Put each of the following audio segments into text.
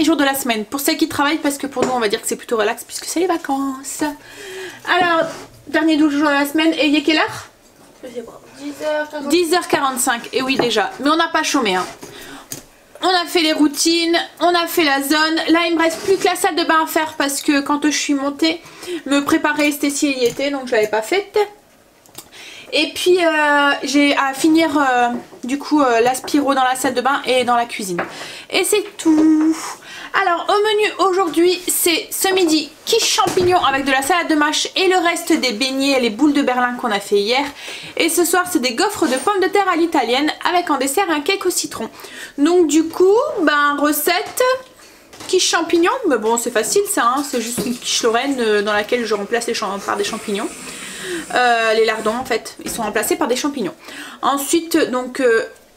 dernier jour de la semaine. Pour celles qui travaillent, parce que pour nous on va dire que c'est plutôt relax puisque c'est les vacances. Alors, dernier jour de la semaine, et il est quelle heure? Je sais pas. 10h45. 10h45, et oui déjà. Mais on n'a pas chômé hein. On a fait les routines, on a fait la zone. Là il me reste plus que la salle de bain à faire parce que quand je suis montée, me préparer Stécie y était, donc je l'avais pas faite. Et puis j'ai à finir du coup l'aspiro dans la salle de bain et dans la cuisine. Et c'est tout. Alors au menu aujourd'hui c'est ce midi quiche champignons avec de la salade de mâche et le reste des beignets et les boules de Berlin qu'on a fait hier. Et ce soir c'est des gaufres de pommes de terre à l'italienne avec en dessert un cake au citron. Donc du coup ben recette quiche champignons, mais bon c'est facile ça hein, c'est juste une quiche lorraine dans laquelle je remplace par des champignons. Les lardons en fait, ils sont remplacés par des champignons. Ensuite donc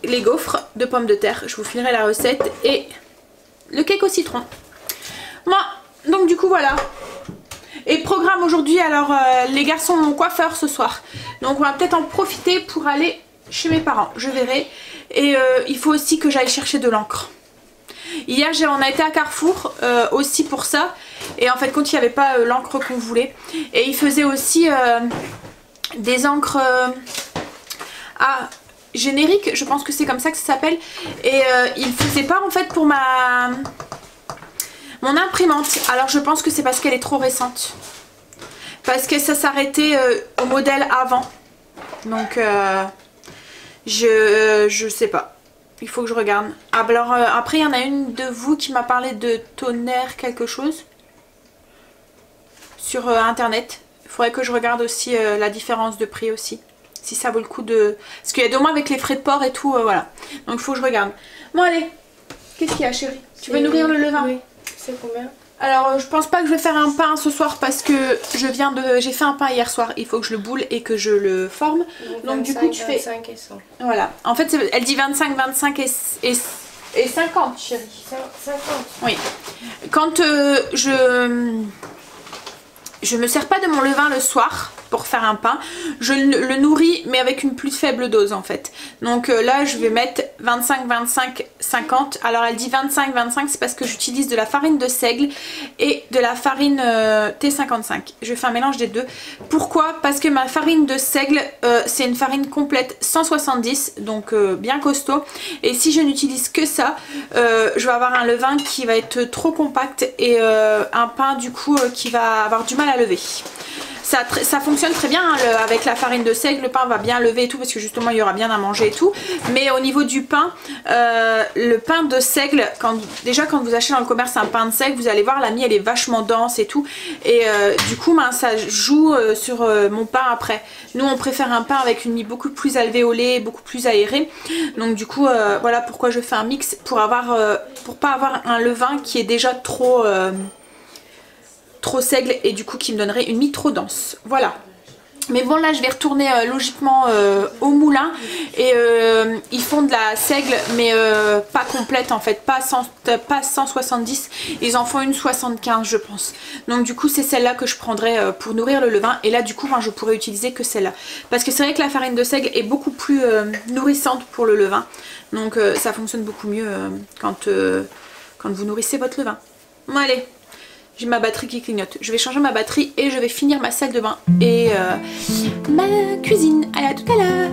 les gaufres de pommes de terre, je vous filerai la recette, et le cake au citron. Moi, donc du coup voilà. Et programme aujourd'hui, alors les garçons ont coiffeur ce soir. Donc on va peut-être en profiter pour aller chez mes parents, je verrai. Et il faut aussi que j'aille chercher de l'encre. Hier on a été à Carrefour aussi pour ça. Et en fait quand il n'y avait pas l'encre qu'on voulait. Et ils faisaient aussi des encres génériques, je pense que c'est comme ça que ça s'appelle. Et ils faisaient pas en fait pour mon imprimante. Alors je pense que c'est parce qu'elle est trop récente. Parce que ça s'arrêtait au modèle avant. Donc je sais pas. Il faut que je regarde. Ah, alors après il y en a une de vous qui m'a parlé de tonnerre quelque chose sur internet. Il faudrait que je regarde aussi la différence de prix aussi. Si ça vaut le coup de... Parce qu'il y a 2 mois avec les frais de port et tout, voilà. Donc il faut que je regarde. Bon allez, qu'est-ce qu'il y a chérie? Tu veux nourrir le levain? Oui. C'est combien? Alors je pense pas que je vais faire un pain ce soir parce que j'ai fait un pain hier soir. Il faut que je le boule et que je le forme. Donc 25, du coup tu 25 fais... et 100. Voilà. En fait elle dit 25, 25 et 50 chérie. 50. Oui. Quand je me sers pas de mon levain le soir pour faire un pain, je le nourris mais avec une plus faible dose en fait. Donc là je vais mettre 25, 25, 50. Alors elle dit 25, 25, c'est parce que j'utilise de la farine de seigle et de la farine T55. Je fais un mélange des deux. Pourquoi? Parce que ma farine de seigle c'est une farine complète 170, donc bien costaud. Et si je n'utilise que ça, je vais avoir un levain qui va être trop compact et un pain du coup qui va avoir du mal à lever. Ça fonctionne très bien hein, avec la farine de seigle, le pain va bien lever et tout parce que justement il y aura bien à manger et tout. Mais au niveau du pain, le pain de seigle, déjà quand vous achetez dans le commerce un pain de seigle, vous allez voir la mie elle est vachement dense et tout. Et du coup ça joue sur mon pain après. Nous on préfère un pain avec une mie beaucoup plus alvéolée, beaucoup plus aérée. Donc du coup voilà pourquoi je fais un mix pour pas avoir un levain qui est déjà trop seigle et du coup qui me donnerait une mie trop dense. Voilà. Mais bon là je vais retourner logiquement au moulin et ils font de la seigle mais pas complète en fait, pas 170, ils en font une 75 je pense. Donc du coup c'est celle-là que je prendrai pour nourrir le levain et là du coup je pourrais utiliser que celle-là. Parce que c'est vrai que la farine de seigle est beaucoup plus nourrissante pour le levain. Donc ça fonctionne beaucoup mieux quand vous nourrissez votre levain. Bon allez. J'ai ma batterie qui clignote. Je vais changer ma batterie et je vais finir ma salle de bain et ma cuisine. Allez, à tout à l'heure.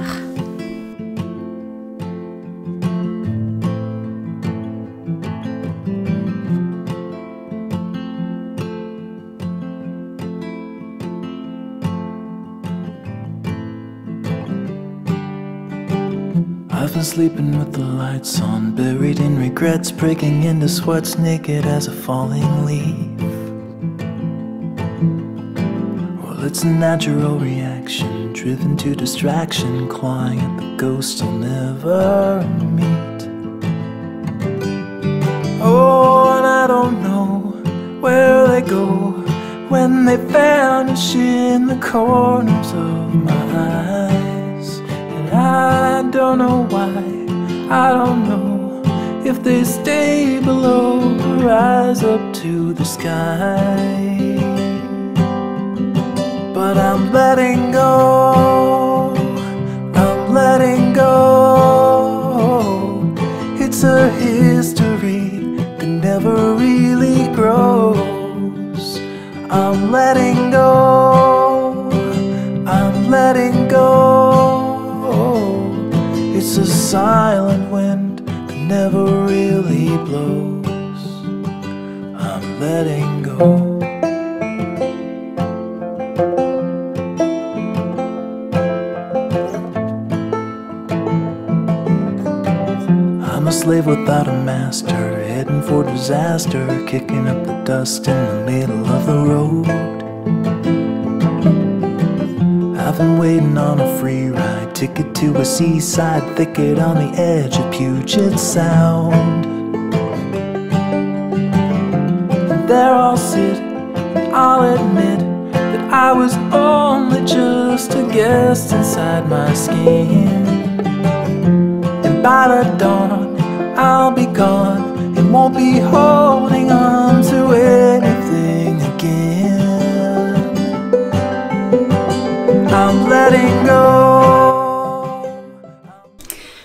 I've been sleeping with the lights on, buried in regrets, breaking into sweats, naked as a falling leaf. Well, it's a natural reaction, driven to distraction, clawing at the ghosts I'll never meet. Oh, and I don't know where they go when they vanish in the corners of my eyes. And I don't know why, I don't know if they stay below or rise up to the sky. But I'm letting go, I'm letting go. It's a history that never silent wind that never really blows. I'm letting go. I'm a slave without a master, heading for disaster, kicking up the dust in the middle of the road. I've been waiting on a free ride, ticket to a seaside thicket on the edge of Puget Sound. And there I'll sit, and I'll admit that I was only just a guest inside my skin. And by the dawn, I'll be gone and won't be holding on to anything again. I'm letting go.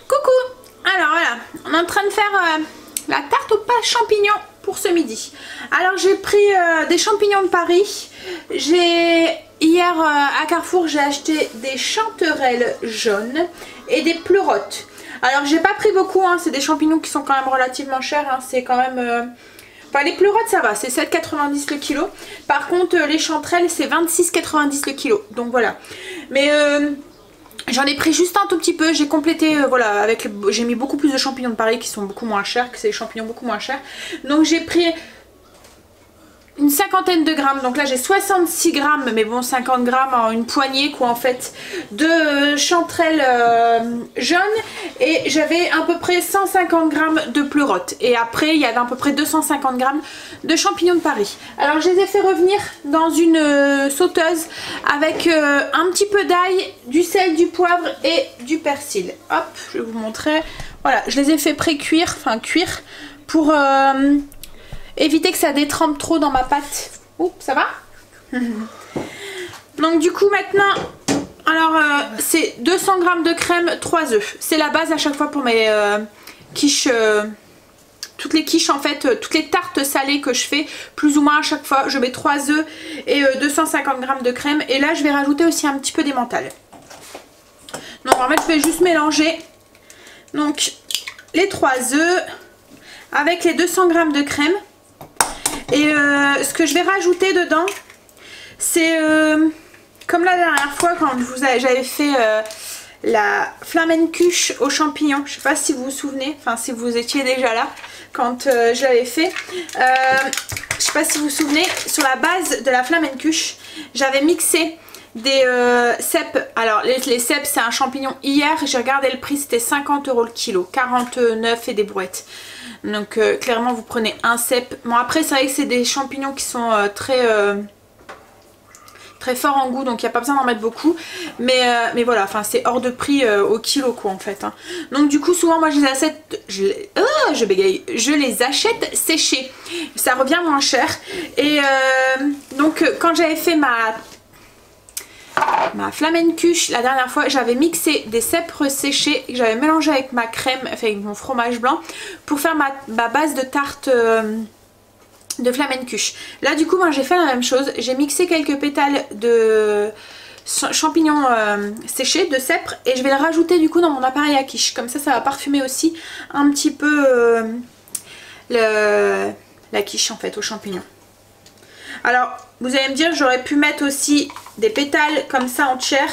Coucou. Alors voilà, on est en train de faire la tarte aux pâtes champignons pour ce midi. Alors j'ai pris des champignons de Paris. Hier à Carrefour j'ai acheté des chanterelles jaunes et des pleurotes. Alors j'ai pas pris beaucoup, hein, c'est des champignons qui sont quand même relativement chers, hein, c'est quand même... Enfin les pleurotes ça va, c'est 7,90 le kilo. Par contre les chanterelles c'est 26,90 le kilo, donc voilà. Mais j'en ai pris juste un tout petit peu, j'ai complété, voilà, avec j'ai mis beaucoup plus de champignons de Paris qui sont beaucoup moins chers, que c'est des champignons beaucoup moins chers. Donc j'ai pris une cinquantaine de grammes, donc là j'ai 66 grammes, mais bon 50 grammes en une poignée quoi en fait, de chanterelles jaunes, et j'avais à peu près 150 grammes de pleurotes, et après il y avait à peu près 250 grammes de champignons de Paris. Alors je les ai fait revenir dans une sauteuse avec un petit peu d'ail, du sel, du poivre et du persil. Hop, je vais vous montrer, voilà, je les ai fait pré-cuire, enfin cuire, pour... éviter que ça détrempe trop dans ma pâte. Oups, ça va? Donc du coup maintenant, alors c'est 200 g de crème, 3 œufs. C'est la base à chaque fois pour mes quiches, toutes les quiches en fait, toutes les tartes salées que je fais, plus ou moins à chaque fois, je mets 3 œufs et 250 g de crème. Et là je vais rajouter aussi un petit peu d'emmental. Donc en fait je vais juste mélanger donc les 3 œufs avec les 200 g de crème. Et ce que je vais rajouter dedans, c'est comme la dernière fois quand j'avais fait la flamencuche aux champignons. Je sais pas si vous vous souvenez, enfin si vous étiez déjà là quand je l'avais fait. Je sais pas si vous vous souvenez, sur la base de la flamencuche, j'avais mixé des cèpes. Alors les cèpes c'est un champignon, hier j'ai regardé le prix, c'était 50 € le kilo, 49 et des brouettes. Donc clairement vous prenez un cèpe. Bon après c'est vrai que c'est des champignons qui sont très forts en goût, donc il n'y a pas besoin d'en mettre beaucoup. Mais voilà, enfin c'est hors de prix au kilo quoi en fait. Hein. Donc du coup souvent moi je les achète, je les achète séchés. Ça revient moins cher. Et donc quand j'avais fait ma flamencuche la dernière fois, j'avais mixé des cèpes séchés que j'avais mélangé avec ma crème, enfin avec mon fromage blanc, pour faire ma base de tarte de flamencuche. Là du coup moi j'ai fait la même chose, j'ai mixé quelques pétales de champignons séchés, de cèpes, et je vais le rajouter du coup dans mon appareil à quiche, comme ça va parfumer aussi un petit peu la quiche en fait aux champignons. Alors vous allez me dire j'aurais pu mettre aussi des pétales comme ça en chair,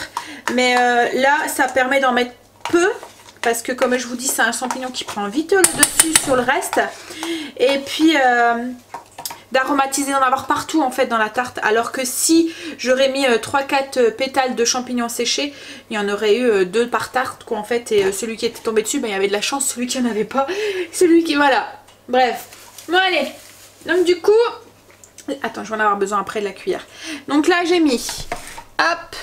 mais là ça permet d'en mettre peu parce que comme je vous dis c'est un champignon qui prend vite le dessus sur le reste, et puis d'aromatiser, d'en avoir partout en fait dans la tarte, alors que si j'aurais mis 3-4 pétales de champignons séchés, il y en aurait eu 2 par tarte quoi en fait, et celui qui était tombé dessus, ben, il y avait de la chance, celui qui en avait pas, celui qui voilà, bref, bon allez, donc du coup attends, je vais en avoir besoin après de la cuillère. Donc là j'ai mis, hop,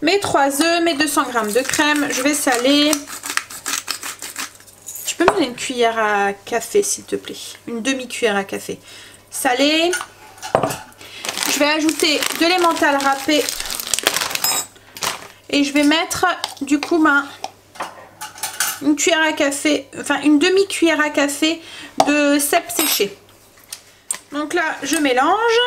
mes 3 œufs, mes 200 g de crème, je vais saler. Tu peux me donner une cuillère à café s'il te plaît, une demi-cuillère à café. Salé. Je vais ajouter de l'emmental râpé et je vais mettre du coup une cuillère à café, enfin une demi-cuillère à café de cèpes séchés. Donc là, je mélange.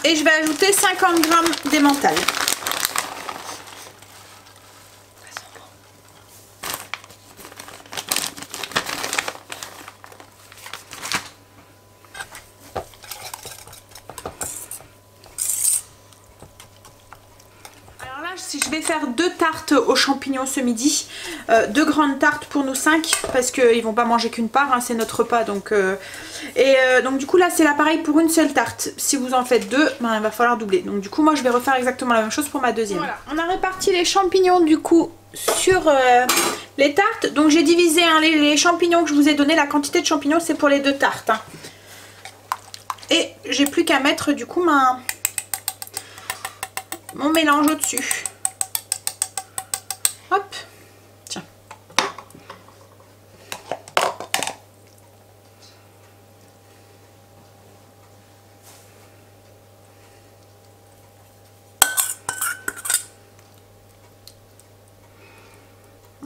et je vais ajouter 50 g d'emmental. Si je vais faire 2 tartes aux champignons ce midi, 2 grandes tartes pour nous 5 parce qu'ils vont pas manger qu'une part, hein, c'est notre repas donc donc du coup là c'est là pareil pour une seule tarte. Si vous en faites 2, ben, il va falloir doubler. Donc du coup moi je vais refaire exactement la même chose pour ma deuxième. Voilà, on a réparti les champignons du coup sur les tartes. Donc j'ai divisé hein, les champignons que je vous ai donné, la quantité de champignons c'est pour les 2 tartes. Hein. Et j'ai plus qu'à mettre du coup mon mélange au-dessus. Hop, tiens.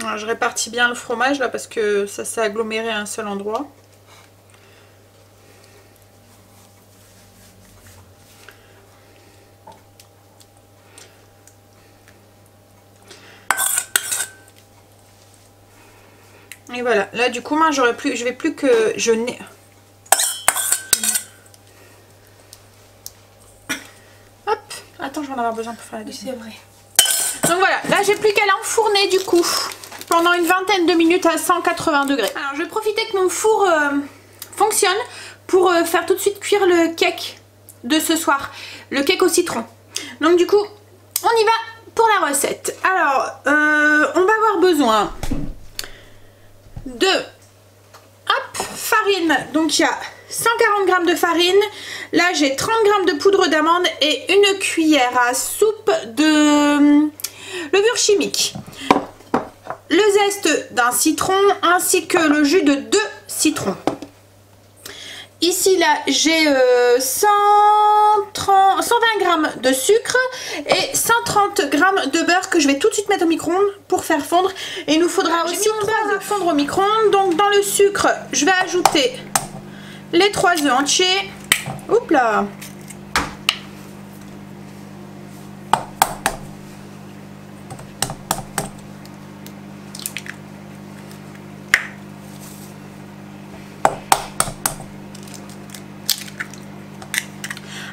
Alors, je répartis bien le fromage là parce que ça s'est aggloméré à un seul endroit. Et voilà, là du coup moi je vais plus que je n'ai. Hop, attends, je vais en avoir besoin pour faire la deuxième. C'est vrai. Donc voilà, là j'ai plus qu'à l'enfourner du coup pendant une vingtaine de minutes à 180 degrés. Alors je vais profiter que mon four fonctionne pour faire tout de suite cuire le cake de ce soir, le cake au citron. Donc du coup, on y va pour la recette. Alors, on va avoir besoin de farine, donc il y a 140 g de farine, là j'ai 30 g de poudre d'amande et une cuillère à soupe de levure chimique, le zeste d'un citron ainsi que le jus de 2 citrons. Ici là j'ai 120 g de sucre et 130 g de beurre que je vais tout de suite mettre au micro-ondes pour faire fondre. Et il nous faudra aussi 3 œufs à fondre au micro-ondes. Donc dans le sucre je vais ajouter les 3 œufs entiers. Oups là.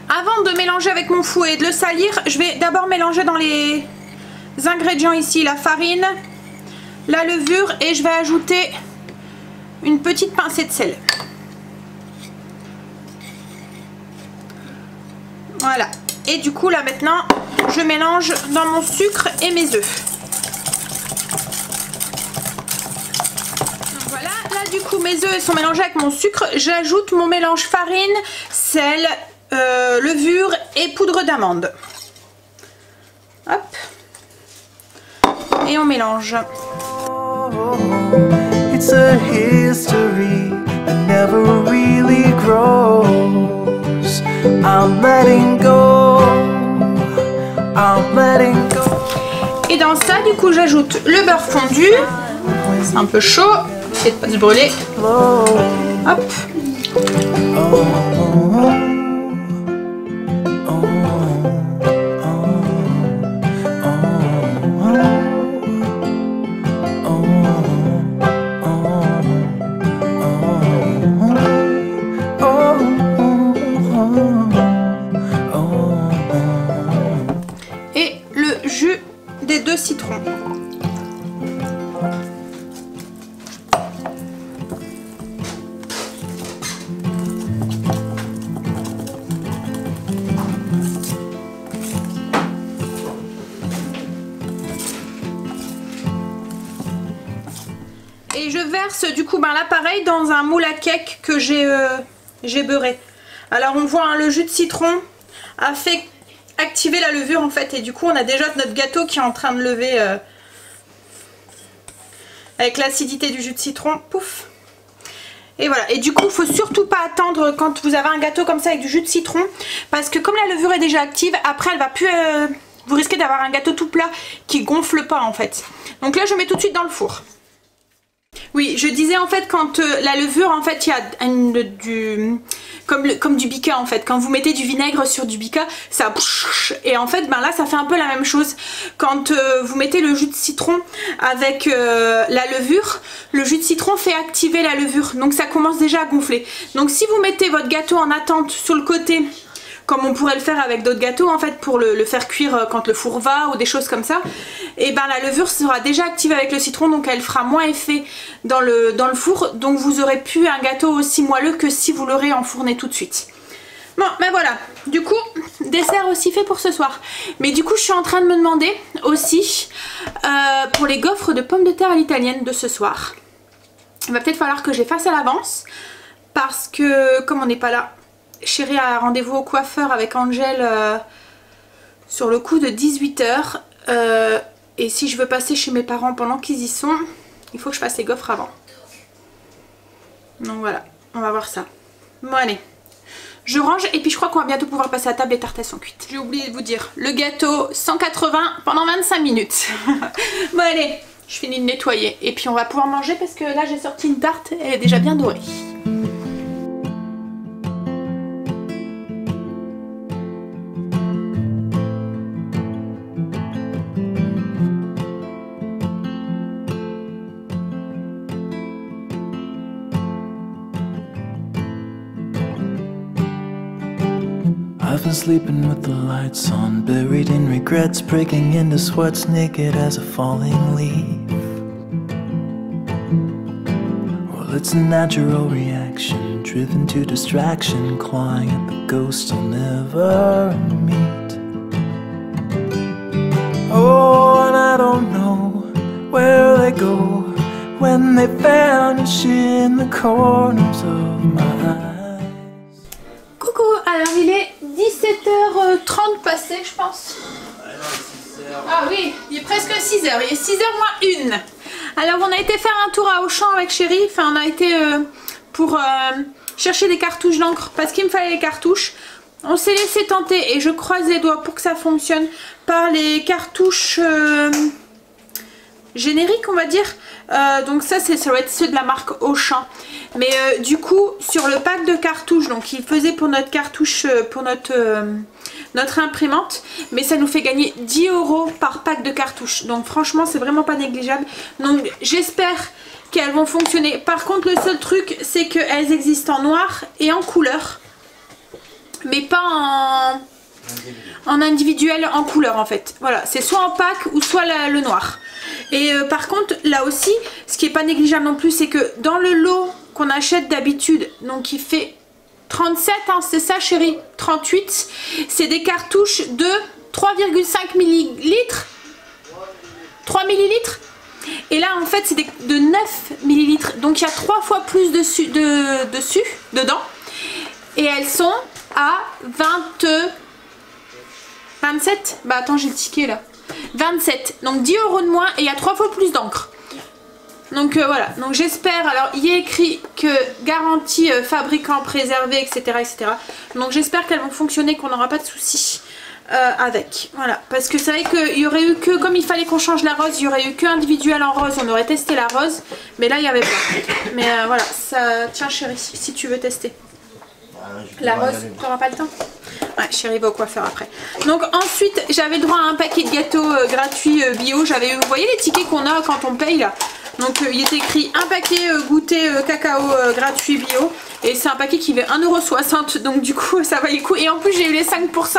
Avant de mélanger avec mon fouet et de le salir, je vais d'abord mélanger dans les ingrédients ici la farine, la levure et je vais ajouter une petite pincée de sel. Voilà. Et du coup là maintenant, je mélange dans mon sucre et mes œufs. Donc voilà, là du coup mes œufs sont mélangés avec mon sucre. J'ajoute mon mélange farine, sel, levure et poudre d'amande. Hop. Et on mélange. It's a history that never really grows. I'm letting go. I'm letting go. Et dans ça, du coup, j'ajoute le beurre fondu. C'est un peu chaud. Essayez de pas se brûler. Hop. Et le jus des 2 citrons. Et je verse du coup là pareil dans un moule à cake que j'ai beurré. Alors on voit hein, le jus de citron a fait activer la levure en fait et du coup on a déjà notre gâteau qui est en train de lever avec l'acidité du jus de citron. Pouf. Et voilà, et du coup il faut surtout pas attendre quand vous avez un gâteau comme ça avec du jus de citron parce que comme la levure est déjà active, après elle va plus vous risquez d'avoir un gâteau tout plat qui gonfle pas en fait. Donc là je mets tout de suite dans le four. Oui, je disais en fait quand la levure, en fait il y a comme du bica en fait. Quand vous mettez du vinaigre sur du bica, ça... Et en fait ben là ça fait un peu la même chose. Quand vous mettez le jus de citron avec la levure, le jus de citron fait activer la levure. Donc ça commence déjà à gonfler. Donc si vous mettez votre gâteau en attente sur le côté, comme on pourrait le faire avec d'autres gâteaux en fait pour le faire cuire quand le four va ou des choses comme ça, et ben la levure sera déjà active avec le citron, donc elle fera moins effet dans le four, donc vous aurez plus un gâteau aussi moelleux que si vous l'aurez enfourné tout de suite. Bon ben voilà, du coup dessert aussi fait pour ce soir. Mais du coup je suis en train de me demander aussi pour les gaufres de pommes de terre à l'italienne de ce soir, il va peut-être falloir que je les fasse à l'avance parce que comme on n'est pas là, Chérie a rendez-vous au coiffeur avec Angèle sur le coup de 18 h. Et si je veux passer chez mes parents pendant qu'ils y sont, il faut que je fasse les gaufres avant. Donc voilà, on va voir ça. Bon allez, je range et puis je crois qu'on va bientôt pouvoir passer à table, les tartes elles sont cuites. J'ai oublié de vous dire, le gâteau 180 pendant 25 minutes. Bon allez, je finis de nettoyer et puis on va pouvoir manger parce que là j'ai sorti une tarte, elle est déjà bien dorée. I've been sleeping with the lights on, buried in regrets, breaking into sweats, naked as a falling leaf. Well, it's a natural reaction, driven to distraction, clawing at the ghosts I'll never meet. Oh, and I don't know where they go when they vanish in the corners of my eyes. Coucou, alors il est 17h30 passé je pense. Ah oui, il est presque 6h, il est 6h moins 1. Alors on a été faire un tour à Auchan avec Chérie, enfin on a été pour chercher des cartouches d'encre parce qu'il me fallait les cartouches. On s'est laissé tenter et je croise les doigts pour que ça fonctionne par les cartouches génériques on va dire. Donc ça va être ceux de la marque Auchan. Mais du coup sur le pack de cartouches, donc il faisait pour notre cartouche, pour notre imprimante, mais ça nous fait gagner 10 € par pack de cartouches. Donc franchement c'est vraiment pas négligeable. Donc j'espère qu'elles vont fonctionner. Par contre le seul truc c'est qu'elles existent en noir et en couleur. Mais pas en individuel, en couleur en fait. Voilà, c'est soit en pack ou soit le noir. Et par contre là aussi ce qui est pas négligeable non plus, c'est que dans le lot qu'on achète d'habitude, donc qui fait 37 hein, c'est ça Chérie, 38, c'est des cartouches de 3,5 ml, 3 ml, et là en fait c'est de 9 ml, donc il y a 3 fois plus dedans, et elles sont à 27, bah attends j'ai le ticket là, 27, donc 10 € de moins et il y a 3 fois plus d'encre. Donc voilà, donc j'espère, alors il y a écrit que garantie fabricant préservé etc etc, donc j'espère qu'elles vont fonctionner, qu'on n'aura pas de soucis avec, voilà, parce que c'est vrai qu'il y aurait eu que, comme il fallait qu'on change la rose, il y aurait eu que individuel en rose, on aurait testé la rose, mais là il n'y avait pas, mais voilà, ça, tiens Chérie, si tu veux tester la rose, tu n'auras pas le temps. Ouais, Chérie va au coiffeur après. Donc ensuite j'avais droit à un paquet de gâteaux gratuits bio. J'avais, vous voyez les tickets qu'on a quand on paye là. Donc il est écrit un paquet goûter cacao gratuit bio. Et c'est un paquet qui fait 1,60 €. Donc du coup ça valait le coup. Et en plus j'ai eu les 5%,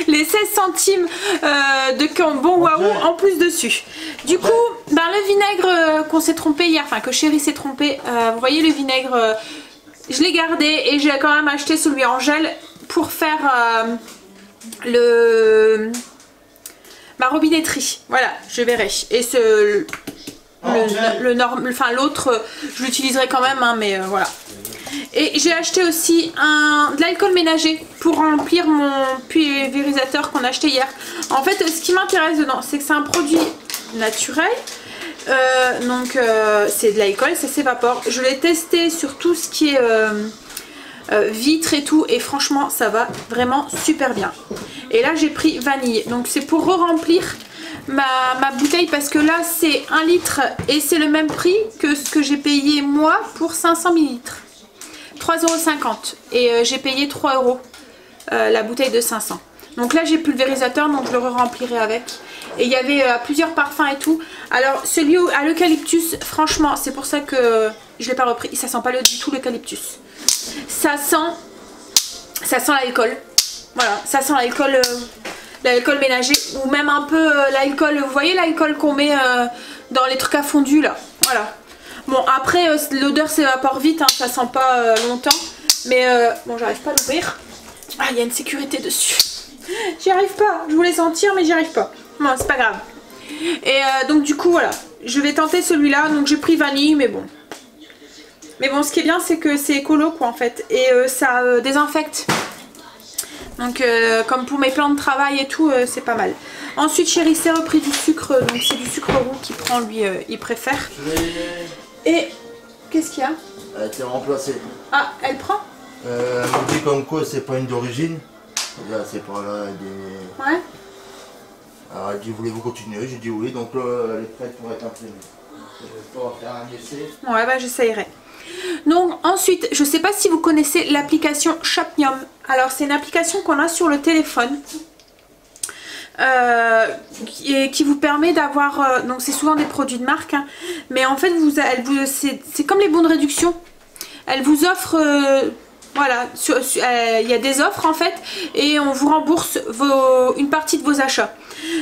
les 16 centimes de bon waouh en plus dessus. Du coup ben, le vinaigre qu'on s'est trompé hier, enfin que Chérie s'est trompé, vous voyez le vinaigre, je l'ai gardé et j'ai quand même acheté celui en gel pour faire ma robinetterie. Voilà, je verrai. Et l'autre, je l'utiliserai quand même, hein, mais voilà. Et j'ai acheté aussi de l'alcool ménager pour remplir mon pulvérisateur qu'on a acheté hier. En fait, ce qui m'intéresse dedans, c'est que c'est un produit naturel. Donc c'est de l'alcool, ça s'évapore. Je l'ai testé sur tout ce qui est vitre et tout, et franchement ça va vraiment super bien. Et là j'ai pris vanille, donc c'est pour re-remplir ma bouteille, parce que là c'est 1 litre et c'est le même prix que ce que j'ai payé moi pour 500 ml, 3,50 € et j'ai payé 3 € la bouteille de 500. Donc là j'ai pulvérisateur, donc je le remplirai avec. Et il y avait plusieurs parfums et tout. Alors celui à l'eucalyptus, franchement c'est pour ça que je l'ai pas repris, ça sent pas du tout l'eucalyptus. Ça sent l'alcool. Voilà, ça sent l'alcool, l'alcool ménager, ou même un peu l'alcool, vous voyez l'alcool qu'on met dans les trucs à fondu là. Voilà. Bon après l'odeur s'évapore vite, hein, ça sent pas longtemps. Mais bon, j'arrive pas à l'ouvrir. Ah, il y a une sécurité dessus. J'y arrive pas, je voulais sentir mais j'y arrive pas. Bon, c'est pas grave. Et donc du coup voilà, je vais tenter celui-là. Donc j'ai pris vanille, mais bon. Mais bon, ce qui est bien c'est que c'est écolo quoi en fait. Et ça désinfecte. Donc comme pour mes plans de travail et tout, c'est pas mal. Ensuite Chéri s'est repris du sucre. Donc c'est du sucre roux qu'il prend lui, il préfère. Et qu'est-ce qu'il y a? Elle a été remplacée. Ah, elle prend? Elle me dit comme quoi c'est pas une d'origine. Là c'est pas là des... Ouais. Alors elle dit voulez-vous continuer? J'ai dit oui, donc elle est prête pour être imprimée. Je vais pouvoir faire un essai. Ouais bah j'essayerai. Donc ensuite, je sais pas si vous connaissez l'application Shopmium. Alors c'est une application qu'on a sur le téléphone. Qui vous permet d'avoir, donc c'est souvent des produits de marque, hein, mais en fait c'est comme les bons de réduction. Elle vous offre... voilà, il y a des offres en fait et on vous rembourse une partie de vos achats.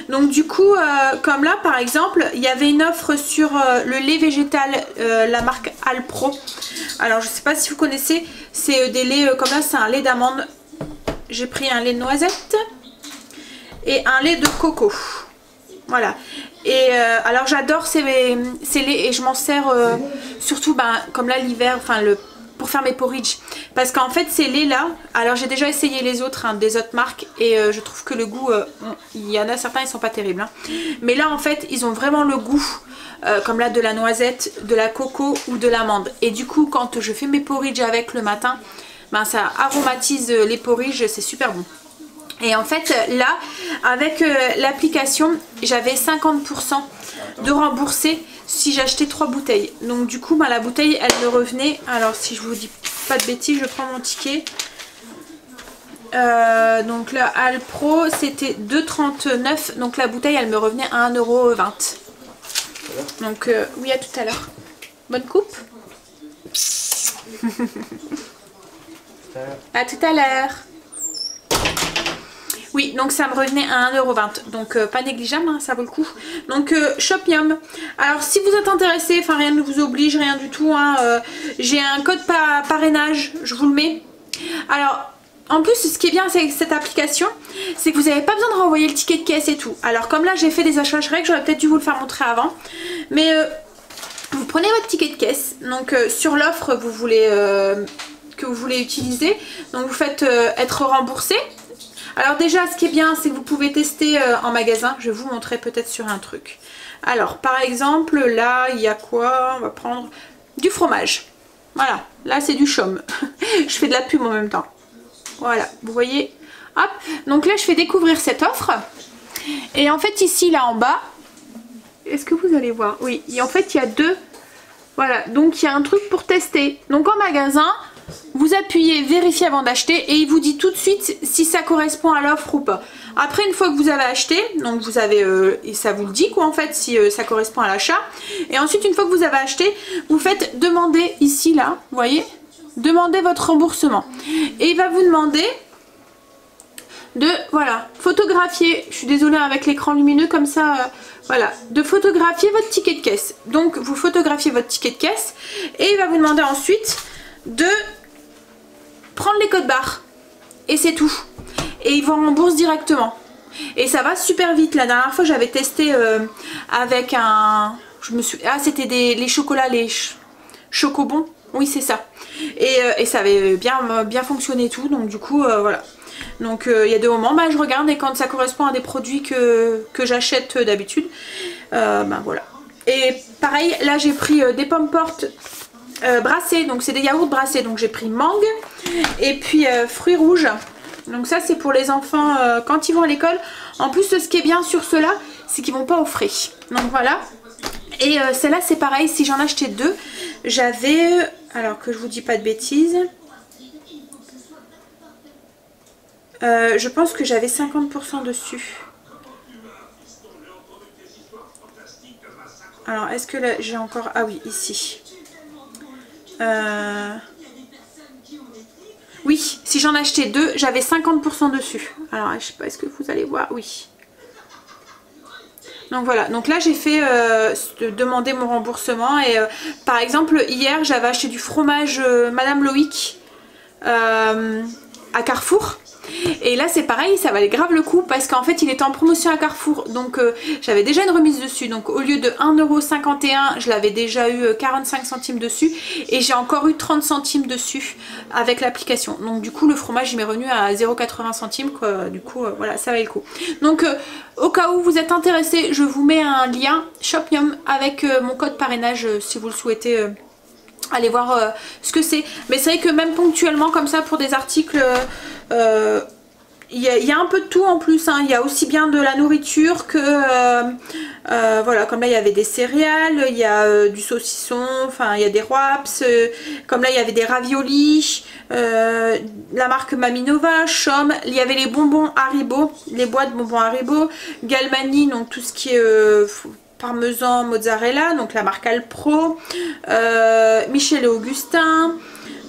Donc du coup, comme là par exemple, il y avait une offre sur le lait végétal, la marque Alpro. Alors je sais pas si vous connaissez, c'est des laits comme là, c'est un lait d'amande. J'ai pris un lait de noisette et un lait de coco. Voilà. Et alors j'adore ces laits et je m'en sers surtout comme là l'hiver, enfin pour faire mes porridge, parce qu'en fait ces laits là, alors j'ai déjà essayé les autres, hein, des autres marques, et je trouve que le goût, il y en a certains ils sont pas terribles, hein. Mais là en fait ils ont vraiment le goût comme là de la noisette, de la coco ou de l'amande, et du coup quand je fais mes porridge avec le matin, ça aromatise les porridge, c'est super bon. Et en fait là avec l'application j'avais 50% de remboursé si j'achetais 3 bouteilles. Donc du coup la bouteille elle me revenait, alors si je vous dis pas de bêtises, je prends mon ticket. Donc la Alpro c'était 2,39 €, donc la bouteille elle me revenait à 1,20 €. Donc oui, à tout à l'heure. Bonne coupe. À tout à l'heure. Oui, donc ça me revenait à 1,20 €, donc pas négligeable, hein, ça vaut le coup. Donc Shopmium. Alors si vous êtes intéressé, enfin rien ne vous oblige, rien du tout, hein, j'ai un code parrainage, je vous le mets. Alors en plus ce qui est bien avec cette application, c'est que vous n'avez pas besoin de renvoyer le ticket de caisse et tout. Alors comme là j'ai fait des achats règles, j'aurais peut-être dû vous le faire montrer avant. Mais vous prenez votre ticket de caisse, donc sur l'offre que vous voulez utiliser, donc vous faites être remboursé. Alors déjà ce qui est bien c'est que vous pouvez tester en magasin, je vais vous montrer peut-être sur un truc. Alors par exemple là il y a quoi? On va prendre du fromage. Voilà, là c'est du chaume. Je fais de la pub en même temps. Voilà, vous voyez. Hop, donc là je fais découvrir cette offre. Et en fait ici là en bas, est-ce que vous allez voir? Oui, et en fait il y a deux. Voilà, donc il y a un truc pour tester. Donc en magasin, vous appuyez vérifier avant d'acheter et il vous dit tout de suite si ça correspond à l'offre ou pas. Après une fois que vous avez acheté, donc vous avez et ça vous le dit quoi en fait si ça correspond à l'achat. Et ensuite une fois que vous avez acheté, vous faites demander ici là, vous voyez, demandez votre remboursement. Et il va vous demander de voilà, photographier, je suis désolée avec l'écran lumineux comme ça, voilà, de photographier votre ticket de caisse. Donc vous photographiez votre ticket de caisse et il va vous demander ensuite de prendre les codes barres et c'est tout, et ils vous remboursent directement et ça va super vite. La dernière fois j'avais testé avec c'était les chocolats, les chocobons, oui c'est ça, et ça avait bien fonctionné et tout, donc du coup voilà. Donc il y a des moments je regarde et quand ça correspond à des produits que j'achète d'habitude, voilà. Et pareil là j'ai pris des pommes portes brassés, donc c'est des yaourts brassés. Donc j'ai pris mangue et puis fruits rouges. Donc ça c'est pour les enfants quand ils vont à l'école. En plus ce qui est bien sur ceux-là, c'est qu'ils vont pas au frais. Donc voilà. Et celle-là c'est pareil, si j'en achetais deux, j'avais, alors que je vous dis pas de bêtises, je pense que j'avais 50% dessus. Alors est-ce que là j'ai encore, ah oui ici. Oui, si j'en achetais deux, j'avais 50% dessus. Alors je sais pas, est-ce que vous allez voir, oui. Donc voilà, donc là j'ai fait demander mon remboursement et par exemple hier j'avais acheté du fromage Madame Loïc à Carrefour. Et là c'est pareil, ça valait grave le coup parce qu'en fait il était en promotion à Carrefour. Donc j'avais déjà une remise dessus. Donc au lieu de 1,51 €, je l'avais déjà eu 45 centimes dessus. Et j'ai encore eu 30 centimes dessus avec l'application. Donc du coup le fromage il m'est revenu à 0,80 centimes quoi. Du coup voilà, ça valait le coup. Donc au cas où vous êtes intéressé, je vous mets un lien Shopium avec mon code parrainage si vous le souhaitez. Allez voir ce que c'est. Mais c'est vrai que même ponctuellement comme ça pour des articles, il y a un peu de tout en plus. Hein. Il y a aussi bien de la nourriture que... voilà, comme là il y avait des céréales, il y a du saucisson, enfin il y a des wraps. Comme là il y avait des raviolis, la marque Maminova, Chom. Il y avait les bonbons Haribo, les boîtes bonbons Haribo, Galmani, donc tout ce qui est... parmesan mozzarella, donc la marque Alpro, Michel et Augustin,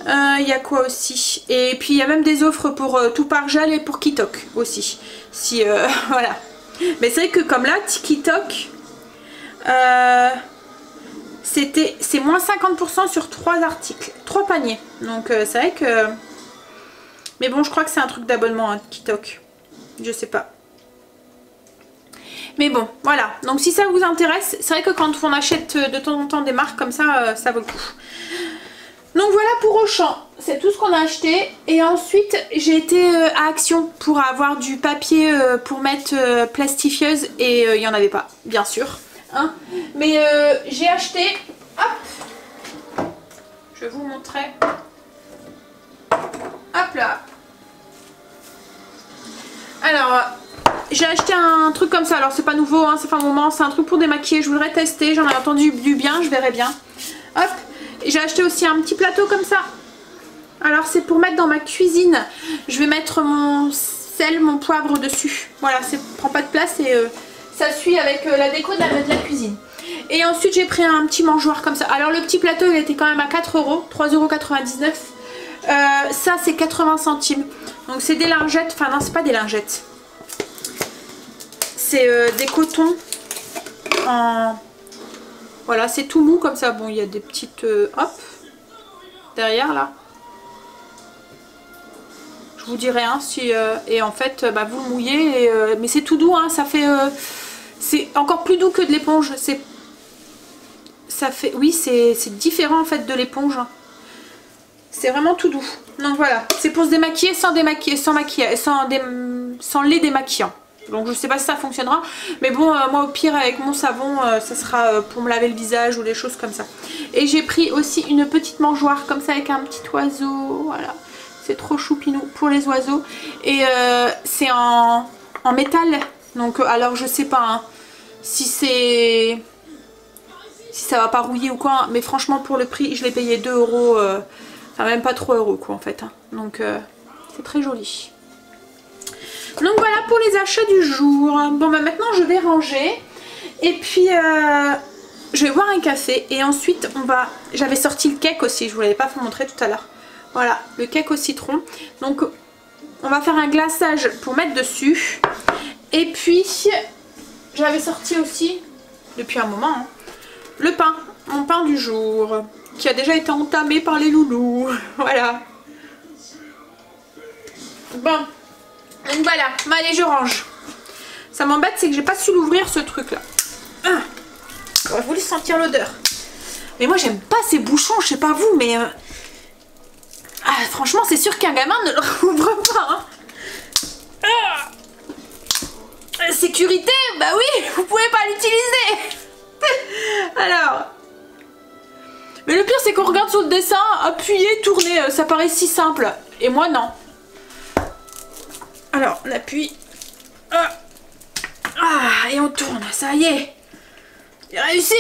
il y a quoi aussi, et puis il y a même des offres pour Tout par Gel et pour Kitok aussi, si voilà. Mais c'est vrai que comme là, Kitok, c'est moins 50% sur 3 articles, 3 paniers, donc c'est vrai que, mais bon je crois que c'est un truc d'abonnement hein, Kitok, je sais pas. Mais bon, voilà. Donc si ça vous intéresse, c'est vrai que quand on achète de temps en temps des marques comme ça, ça vaut le coup. Donc voilà pour Auchan. C'est tout ce qu'on a acheté. Et ensuite, j'ai été à Action pour avoir du papier pour mettre plastifieuse. Et il n'y en avait pas, bien sûr. Hein. Mais j'ai acheté... Hop. Je vais vous montrer. Hop là. Alors... j'ai acheté un truc comme ça, alors c'est pas nouveau, hein, ça fait un moment, c'est un truc pour démaquiller, je voudrais tester, j'en ai entendu du bien, je verrai bien. Hop, j'ai acheté aussi un petit plateau comme ça. Alors c'est pour mettre dans ma cuisine, je vais mettre mon sel, mon poivre dessus. Voilà, ça prend pas de place et ça suit avec la déco de la cuisine. Et ensuite j'ai pris un petit mangeoire comme ça. Alors le petit plateau il était quand même à 4 €, 3,99 €. Ça c'est 80 centimes. Donc c'est des lingettes, enfin non c'est pas des lingettes. C'est des cotons en... Voilà, c'est tout mou comme ça. Bon, il y a des petites... hop, derrière là. Je vous dirai hein, si... et en fait, bah, vous le mouillez. Et, mais c'est tout doux, hein, ça fait... c'est encore plus doux que de l'éponge. Ça fait... Oui, c'est différent en fait de l'éponge. Hein. C'est vraiment tout doux. Donc voilà, c'est pour se démaquiller sans démaquiller, sans lait démaquillant. Donc je sais pas si ça fonctionnera. Mais bon, moi au pire avec mon savon, ça sera pour me laver le visage ou des choses comme ça. Et j'ai pris aussi une petite mangeoire comme ça avec un petit oiseau. Voilà, c'est trop choupinou pour les oiseaux. Et c'est en métal. Donc alors je sais pas hein, si ça va pas rouiller ou quoi. Mais franchement pour le prix, je l'ai payé 2 €. Enfin même pas 3 € quoi en fait. Hein. Donc c'est très joli. Donc voilà pour les achats du jour. Bon bah maintenant je vais ranger. Et puis je vais boire un café. Et ensuite on va... J'avais sorti le cake aussi, je vous l'avais pas montré tout à l'heure. Voilà, le cake au citron. Donc on va faire un glaçage pour mettre dessus. Et puis j'avais sorti aussi, depuis un moment, hein, le pain. Mon pain du jour. Qui a déjà été entamé par les loulous. Voilà. Bon. Donc voilà, allez je range. Ça m'embête c'est que j'ai pas su l'ouvrir ce truc là. J'aurais voulu sentir l'odeur. Mais moi j'aime pas ces bouchons, je sais pas vous mais... franchement c'est sûr qu'un gamin ne le rouvre pas. Hein. Sécurité, bah oui, vous pouvez pas l'utiliser. Alors, Mais le pire c'est qu'on regarde sur le dessin, appuyer, tourner, ça paraît si simple. Et moi non. Alors on appuie. Et on tourne, ça y est. J'ai réussi.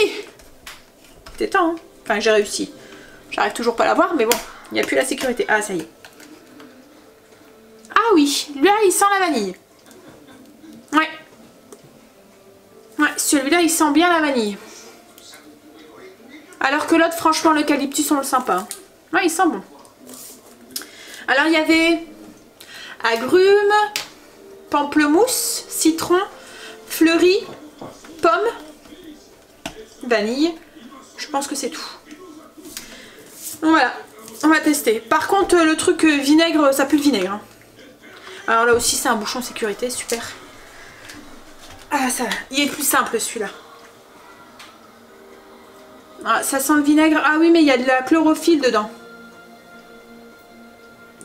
C'était temps, hein. Enfin j'ai réussi. J'arrive toujours pas à la voir, mais bon, il n'y a plus la sécurité. Ah ça y est. Ah oui, là il sent la vanille. Ouais. Ouais, celui-là il sent bien la vanille. Alors que l'autre, franchement, l'eucalyptus, on le sent pas. Ouais, il sent bon. Alors, il y avait agrumes, pamplemousse, citron, fleuri, pomme, vanille. Je pense que c'est tout. Donc voilà, on va tester. Par contre, le truc vinaigre, ça pue le vinaigre. Hein. Alors là aussi, c'est un bouchon sécurité, super. Ah, ça va. Il est plus simple, celui-là. Ah, ça sent le vinaigre. Ah oui, mais il y a de la chlorophylle dedans.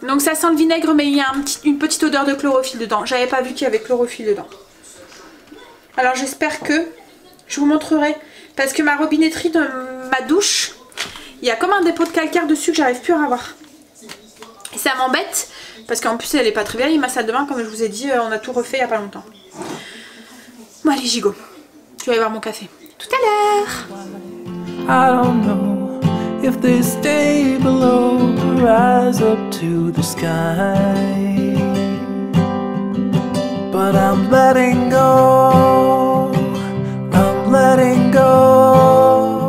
Donc ça sent le vinaigre, mais il y a une petite odeur de chlorophylle dedans. J'avais pas vu qu'il y avait chlorophylle dedans. Alors j'espère que je vous montrerai. Parce que ma robinetterie de ma douche, il y a comme un dépôt de calcaire dessus que j'arrive plus à avoir. Et ça m'embête. Parce qu'en plus elle est pas très vieille. Ma salle de bain, comme je vous ai dit, on a tout refait il y a pas longtemps. Bon allez, gigot. Je vais aller boire mon café. Tout à l'heure. I don't know if they stay below or rise up to the sky, but I'm letting go, I'm letting go.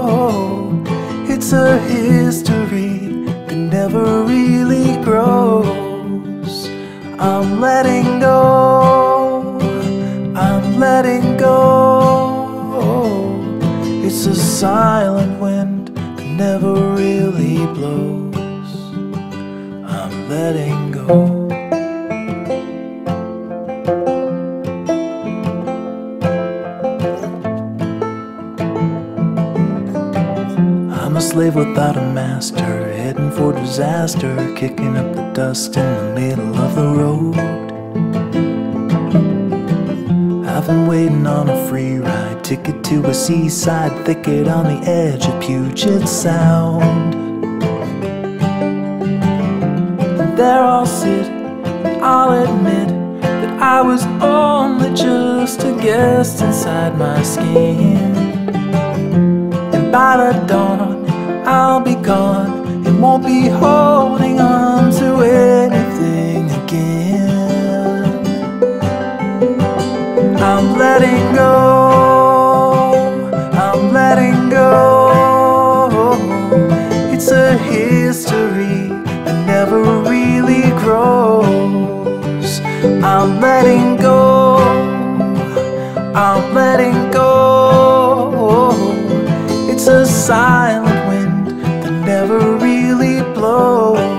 It's a history that never really grows. I'm letting go, I'm letting go. It's a silent wind that never really blows. I'm letting go. I'm a slave without a master, heading for disaster, kicking up the dust in the middle of the road. I've been waiting on a free ride, ticket to a seaside thicket on the edge of Puget Sound. And there I'll sit, and I'll admit that I was only just a guest inside my skin. And by the dawn, I'll be gone and won't be holding on to anything again. I'm letting go, I'm letting go. It's a history that never really grows. I'm letting go, I'm letting go. It's a silent wind that never really blows.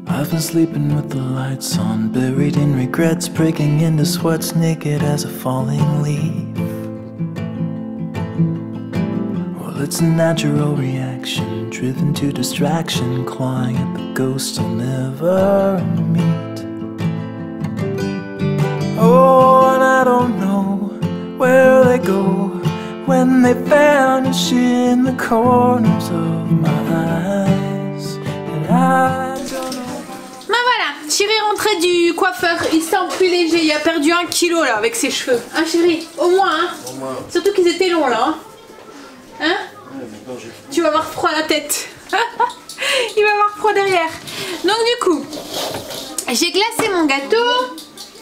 I've been sleeping with the lights on, buried in regrets, breaking into sweats, naked as a falling leaf. Well, it's a natural reaction, driven to distraction, clawing at the ghosts I'll never meet. Oh, and I don't know where they go when they vanish in the corners of my eyes. And I don't know. Ben voilà, Chéri est rentré du coiffeur, il semble plus léger, il a perdu 1 kilo là avec ses cheveux. Hein chéri? Au moins hein. Au moins. Surtout qu'ils étaient longs là. Hein, hein? Ouais, maintenant, Tu vas avoir froid à la tête. Il va avoir froid derrière. Donc du coup, j'ai glacé mon gâteau.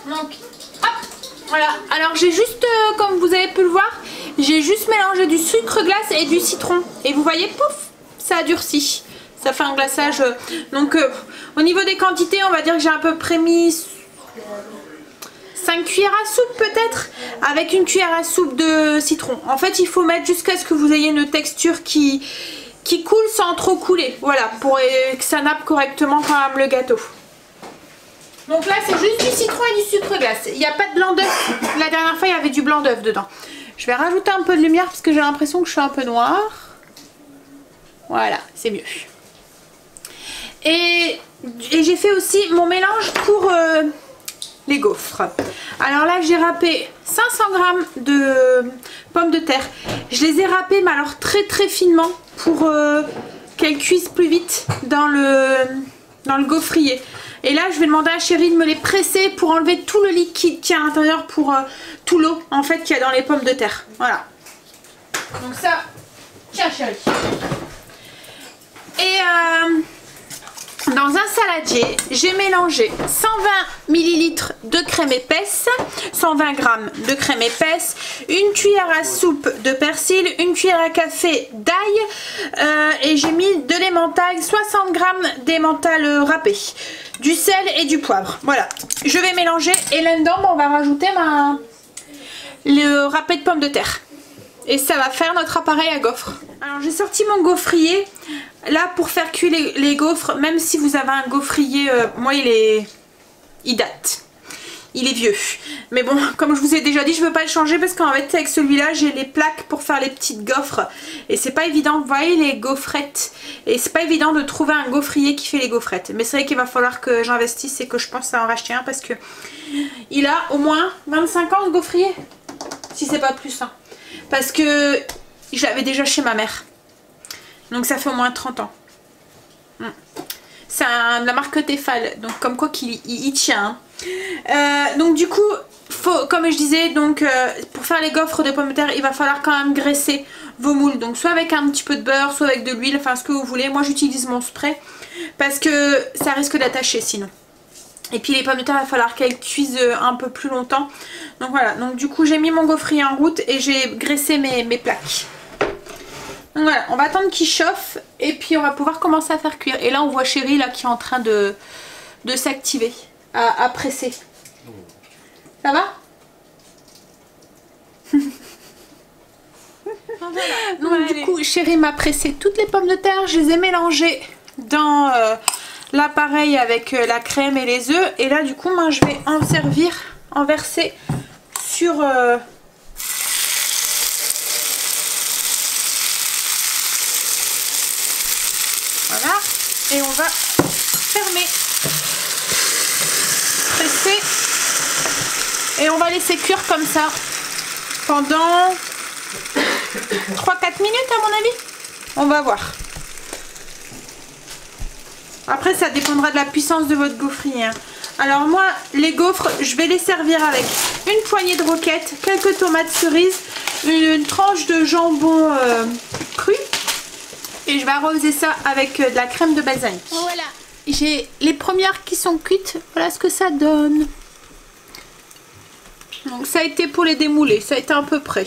Donc, hop, voilà. Alors j'ai juste, comme vous avez pu le voir, j'ai juste mélangé du sucre glace et du citron. Et vous voyez, pouf, ça a durci. Ça fait un glaçage. Donc Au niveau des quantités, on va dire que j'ai à peu près mis 5 cuillères à soupe peut-être, avec une cuillère à soupe de citron. En fait, il faut mettre jusqu'à ce que vous ayez une texture qui coule sans trop couler. Voilà, pour que ça nappe correctement quand même le gâteau. Donc là, c'est juste du citron et du sucre glace. Il n'y a pas de blanc d'œuf. La dernière fois, il y avait du blanc d'œuf dedans. Je vais rajouter un peu de lumière parce que j'ai l'impression que je suis un peu noire. Voilà, c'est mieux. Et j'ai fait aussi mon mélange pour les gaufres. Alors là, j'ai râpé 500 g de pommes de terre. Je les ai râpées, mais alors très très finement pour qu'elles cuisent plus vite dans le gaufrier. Et là, je vais demander à Chérie de me les presser pour enlever tout le liquide qui est à l'intérieur, pour tout l'eau en fait qu'il y a dans les pommes de terre. Voilà. Donc ça, tiens Chérie. Et dans un saladier, j'ai mélangé 120 ml de crème épaisse, 120 g de crème épaisse, une cuillère à soupe de persil, une cuillère à café d'ail et j'ai mis de l'emmental, 60 g d'emmental râpé, du sel et du poivre. Voilà, je vais mélanger et là-dedans on va rajouter le râpé de pommes de terre. Et ça va faire notre appareil à gaufres. Alors j'ai sorti mon gaufrier. Là pour faire cuire les gaufres, même si vous avez un gaufrier, moi il date. Il est vieux. Mais bon, comme je vous ai déjà dit, je ne veux pas le changer parce qu'en fait avec celui-là j'ai les plaques pour faire les petites gaufres. Et c'est pas évident, vous voyez les gaufrettes. Et c'est pas évident de trouver un gaufrier qui fait les gaufrettes. Mais c'est vrai qu'il va falloir que j'investisse et que je pense à en racheter un parce que il a au moins 25 ans ce gaufrier. Si c'est pas plus. Hein. Parce que je l'avais déjà chez ma mère. Donc ça fait au moins 30 ans. C'est de la marque Tefal. Donc comme quoi qu'il y tient. Donc du coup, comme je disais, donc, pour faire les gaufres de pommes de terre, il va falloir quand même graisser vos moules. Donc soit avec un petit peu de beurre, soit avec de l'huile, enfin ce que vous voulez. Moi j'utilise mon spray. Parce que ça risque d'attacher sinon. Et puis les pommes de terre, il va falloir qu'elles cuisent un peu plus longtemps. Donc voilà, donc du coup j'ai mis mon gaufrier en route et j'ai graissé mes plaques. Donc voilà, on va attendre qu'il chauffe et puis on va pouvoir commencer à faire cuire. Et là on voit Chérie là qui est en train de s'activer, à presser. Ça va? Donc du coup Chérie m'a pressé toutes les pommes de terre, je les ai mélangées dans l'appareil avec la crème et les œufs. Et là du coup moi je vais en verser sur voilà, et on va fermer, presser et on va laisser cuire comme ça pendant 3-4 minutes à mon avis. On va voir. Après ça dépendra de la puissance de votre gaufrier. Alors moi les gaufres je vais les servir avec une poignée de roquettes, quelques tomates cerises, une tranche de jambon cru et je vais arroser ça avec de la crème de balsamique. Voilà, j'ai les premières qui sont cuites, voilà ce que ça donne. Donc ça a été pour les démouler, ça a été à peu près.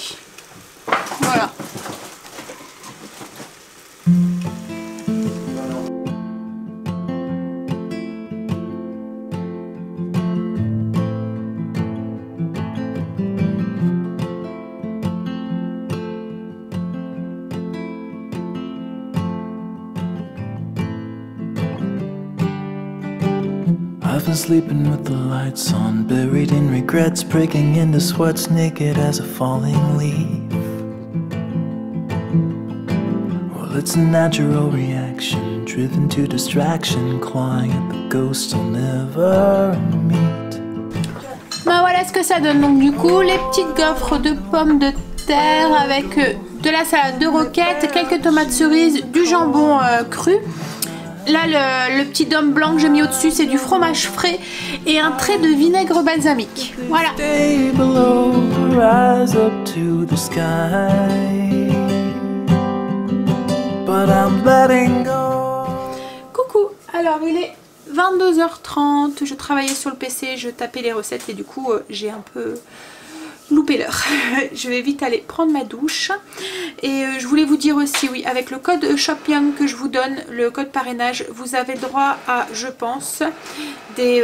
Voilà. I've been sleeping with the lights on, buried in regrets, breaking into sweats, naked as a falling leaf. Well, it's a natural reaction, driven to distraction, clawing at the ghosts I'll never meet. Ben voilà ce que ça donne. Donc du coup, les petites gaufres de pommes de terre avec de la salade de roquettes, quelques tomates cerises, du jambon cru. Là, le petit dôme blanc que j'ai mis au-dessus, c'est du fromage frais et un trait de vinaigre balsamique. Voilà. Coucou. Alors, il est 22h30. Je travaillais sur le PC, je tapais les recettes et du coup, j'ai un peu louper l'heure. Je vais vite aller prendre ma douche. Et je voulais vous dire aussi, oui, avec le code ShopYoung que je vous donne, le code parrainage, vous avez droit à, je pense, des...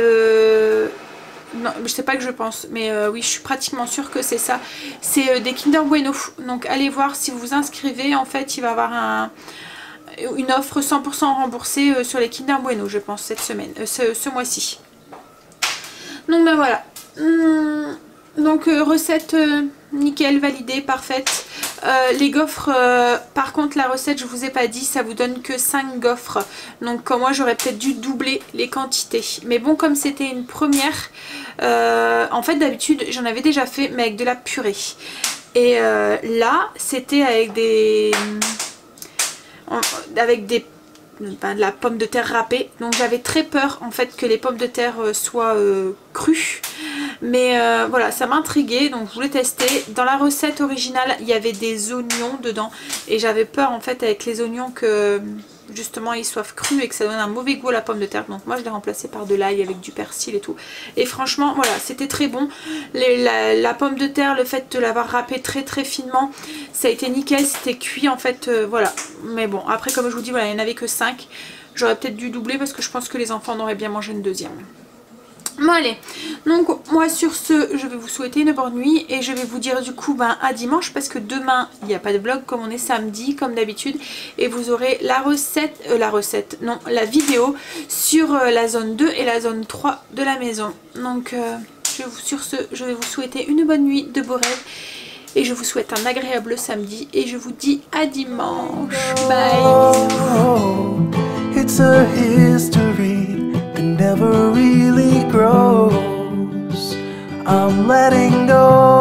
non, je sais pas que je pense, mais oui, je suis pratiquement sûre que c'est ça. C'est des Kinder Bueno. Donc allez voir si vous vous inscrivez. En fait, il va y avoir une offre 100% remboursée sur les Kinder Bueno, je pense, cette semaine, ce mois-ci. Donc ben voilà. Donc recette nickel, validée, parfaite. Les gaufres, par contre la recette je vous ai pas dit, ça vous donne que 5 gaufres. Donc comme moi j'aurais peut-être dû doubler les quantités. Mais bon, comme c'était une première, en fait d'habitude j'en avais déjà fait mais avec de la purée. Et là c'était avec de la pomme de terre râpée. Donc j'avais très peur en fait que les pommes de terre soient crues. Mais voilà, ça m'intriguait, donc je voulais tester. Dans la recette originale, il y avait des oignons dedans. Et j'avais peur en fait avec les oignons que justement ils soient crus et que ça donne un mauvais goût à la pomme de terre. Donc moi je l'ai remplacé par de l'ail avec du persil et tout. Et franchement voilà, c'était très bon. La pomme de terre, le fait de l'avoir râpée très très finement, ça a été nickel, c'était cuit en fait, voilà. Mais bon, après comme je vous dis, voilà, il n'y en avait que 5. J'aurais peut-être dû doubler parce que je pense que les enfants en auraient bien mangé une deuxième. Bon allez, donc moi sur ce je vais vous souhaiter une bonne nuit et je vais vous dire du coup à dimanche parce que demain il n'y a pas de vlog comme on est samedi comme d'habitude et vous aurez la vidéo sur la zone 2 et la zone 3 de la maison. Donc sur ce je vais vous souhaiter une bonne nuit, de beaux rêves et je vous souhaite un agréable samedi et je vous dis à dimanche. Bye. It's a history that never really grows. I'm letting go.